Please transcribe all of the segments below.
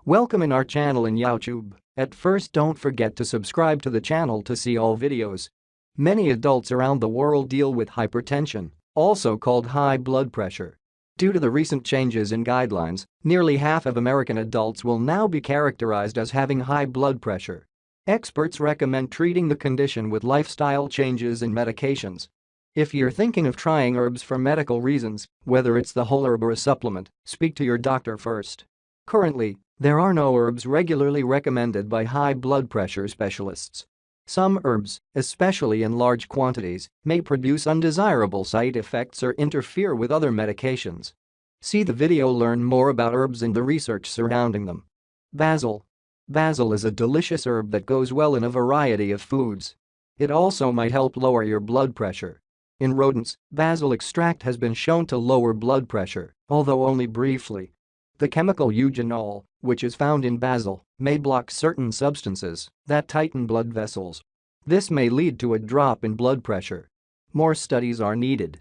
Welcome in our channel in YouTube. At first, don't forget to subscribe to the channel to see all videos. Many adults around the world deal with hypertension, also called high blood pressure. Due to the recent changes in guidelines, nearly half of American adults will now be characterized as having high blood pressure. Experts recommend treating the condition with lifestyle changes and medications. If you're thinking of trying herbs for medical reasons, whether it's the whole herb or a supplement, speak to your doctor first. Currently, there are no herbs regularly recommended by high blood pressure specialists. Some herbs, especially in large quantities, may produce undesirable side effects or interfere with other medications. See the video. Learn more about herbs and the research surrounding them. Basil. Basil is a delicious herb that goes well in a variety of foods. It also might help lower your blood pressure. In rodents, basil extract has been shown to lower blood pressure, although only briefly. The chemical eugenol, which is found in basil, may block certain substances that tighten blood vessels. This may lead to a drop in blood pressure. More studies are needed.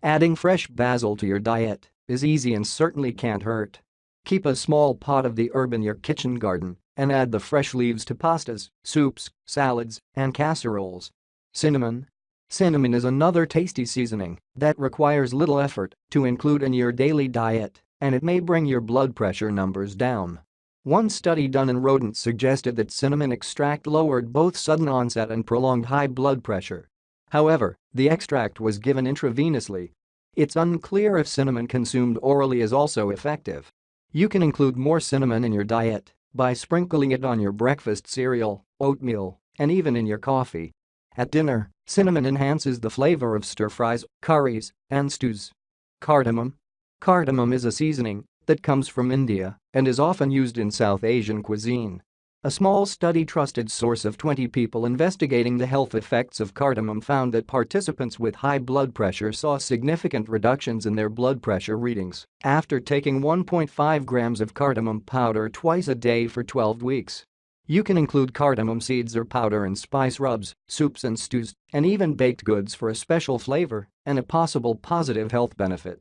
Adding fresh basil to your diet is easy and certainly can't hurt. Keep a small pot of the herb in your kitchen garden and add the fresh leaves to pastas, soups, salads, and casseroles. Cinnamon. Cinnamon is another tasty seasoning that requires little effort to include in your daily diet, and it may bring your blood pressure numbers down. One study done in rodents suggested that cinnamon extract lowered both sudden onset and prolonged high blood pressure. However, the extract was given intravenously. It's unclear if cinnamon consumed orally is also effective. You can include more cinnamon in your diet by sprinkling it on your breakfast cereal, oatmeal, and even in your coffee. At dinner, cinnamon enhances the flavor of stir-fries, curries, and stews. Cardamom. Cardamom is a seasoning that comes from India and is often used in South Asian cuisine. A small study trusted source of 20 people investigating the health effects of cardamom found that participants with high blood pressure saw significant reductions in their blood pressure readings after taking 1.5 grams of cardamom powder twice a day for 12 weeks. You can include cardamom seeds or powder in spice rubs, soups and stews, and even baked goods for a special flavor and a possible positive health benefit.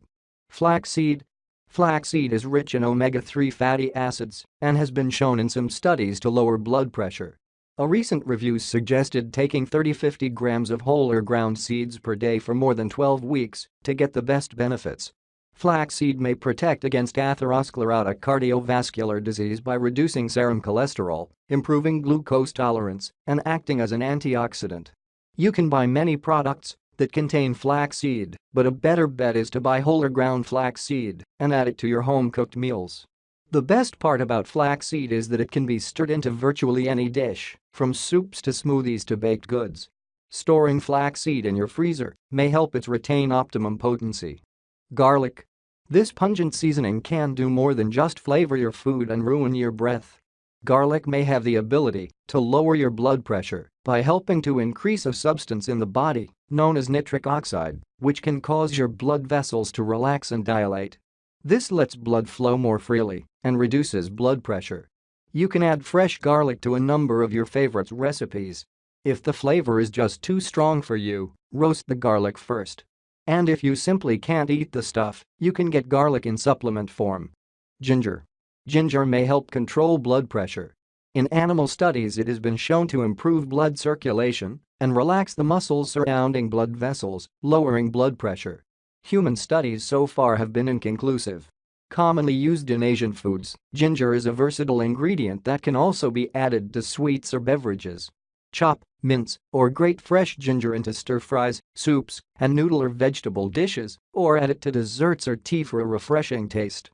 Flaxseed. Flaxseed is rich in omega-3 fatty acids and has been shown in some studies to lower blood pressure. A recent review suggested taking 30-50 grams of whole or ground seeds per day for more than 12 weeks to get the best benefits. Flaxseed may protect against atherosclerotic cardiovascular disease by reducing serum cholesterol, improving glucose tolerance, and acting as an antioxidant. You can buy many products that contain flaxseed, but a better bet is to buy whole or ground flaxseed and add it to your home-cooked meals. The best part about flaxseed is that it can be stirred into virtually any dish, from soups to smoothies to baked goods. Storing flaxseed in your freezer may help it retain optimum potency. Garlic. This pungent seasoning can do more than just flavor your food and ruin your breath. Garlic may have the ability to lower your blood pressure by helping to increase a substance in the body known as nitric oxide, which can cause your blood vessels to relax and dilate. This lets blood flow more freely and reduces blood pressure. You can add fresh garlic to a number of your favorite recipes. If the flavor is just too strong for you, roast the garlic first. And if you simply can't eat the stuff, you can get garlic in supplement form. Ginger. Ginger may help control blood pressure. In animal studies, it has been shown to improve blood circulation and relax the muscles surrounding blood vessels, lowering blood pressure. Human studies so far have been inconclusive. Commonly used in Asian foods, ginger is a versatile ingredient that can also be added to sweets or beverages. Chop, mince, or grate fresh ginger into stir-fries, soups, and noodle or vegetable dishes, or add it to desserts or tea for a refreshing taste.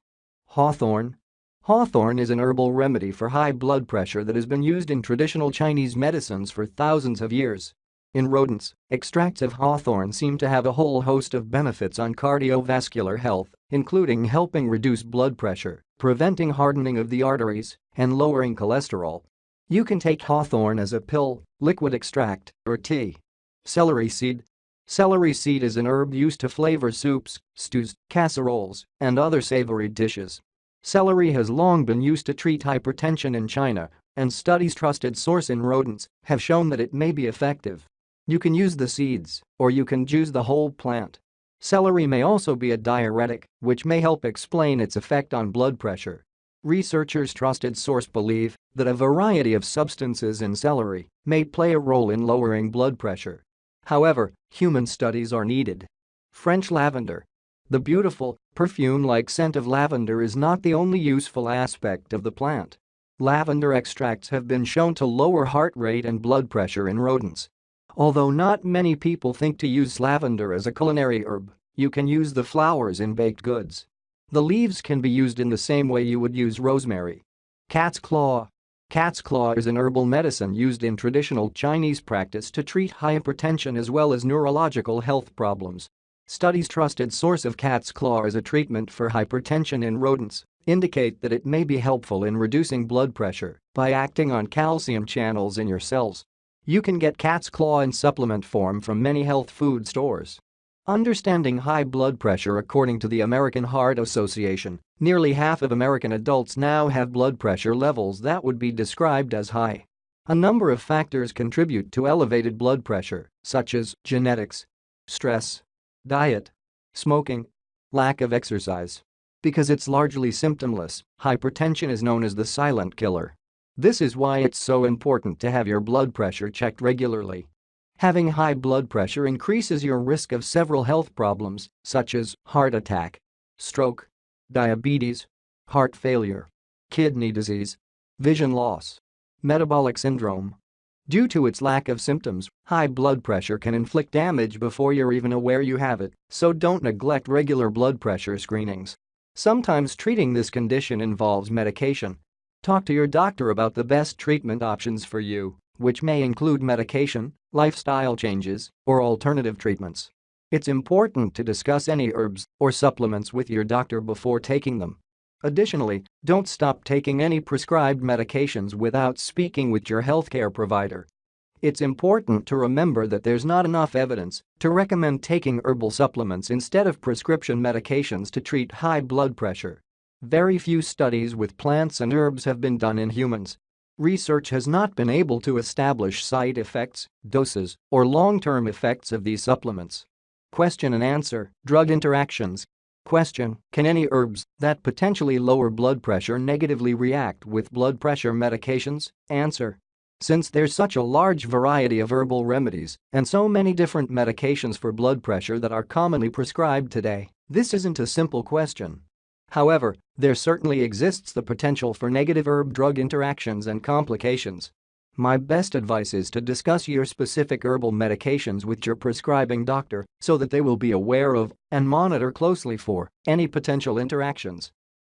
Hawthorn. Hawthorn is an herbal remedy for high blood pressure that has been used in traditional Chinese medicines for thousands of years. In rodents, extracts of hawthorn seem to have a whole host of benefits on cardiovascular health, including helping reduce blood pressure, preventing hardening of the arteries, and lowering cholesterol. You can take hawthorn as a pill, liquid extract, or tea. Celery seed. Celery seed is an herb used to flavor soups, stews, casseroles, and other savory dishes. Celery has long been used to treat hypertension in China, and studies trusted source in rodents have shown that it may be effective. You can use the seeds, or you can juice the whole plant. Celery may also be a diuretic, which may help explain its effect on blood pressure. Researchers' trusted source believe that a variety of substances in celery may play a role in lowering blood pressure. However, human studies are needed. French lavender. The beautiful, perfume-like scent of lavender is not the only useful aspect of the plant. Lavender extracts have been shown to lower heart rate and blood pressure in rodents. Although not many people think to use lavender as a culinary herb, you can use the flowers in baked goods. The leaves can be used in the same way you would use rosemary. Cat's claw. Cat's claw is an herbal medicine used in traditional Chinese practice to treat hypertension as well as neurological health problems. Studies' trusted source of cat's claw as a treatment for hypertension in rodents indicate that it may be helpful in reducing blood pressure by acting on calcium channels in your cells. You can get cat's claw in supplement form from many health food stores. Understanding high blood pressure. According to the American Heart Association, nearly half of American adults now have blood pressure levels that would be described as high. A number of factors contribute to elevated blood pressure, such as genetics, stress, diet, smoking, lack of exercise. Because it's largely symptomless, hypertension is known as the silent killer. This is why it's so important to have your blood pressure checked regularly. Having high blood pressure increases your risk of several health problems, such as heart attack, stroke, diabetes, heart failure, kidney disease, vision loss, metabolic syndrome. Due to its lack of symptoms, high blood pressure can inflict damage before you're even aware you have it, so don't neglect regular blood pressure screenings. Sometimes treating this condition involves medication. Talk to your doctor about the best treatment options for you, which may include medication, lifestyle changes, or alternative treatments. It's important to discuss any herbs or supplements with your doctor before taking them. Additionally, don't stop taking any prescribed medications without speaking with your healthcare provider. It's important to remember that there's not enough evidence to recommend taking herbal supplements instead of prescription medications to treat high blood pressure. Very few studies with plants and herbs have been done in humans. Research has not been able to establish side effects, doses, or long-term effects of these supplements. Question and answer: drug interactions. Question: can any herbs that potentially lower blood pressure negatively react with blood pressure medications? Answer: since there's such a large variety of herbal remedies and so many different medications for blood pressure that are commonly prescribed today, this isn't a simple question. However, there certainly exists the potential for negative herb-drug interactions and complications. My best advice is to discuss your specific herbal medications with your prescribing doctor so that they will be aware of and monitor closely for any potential interactions.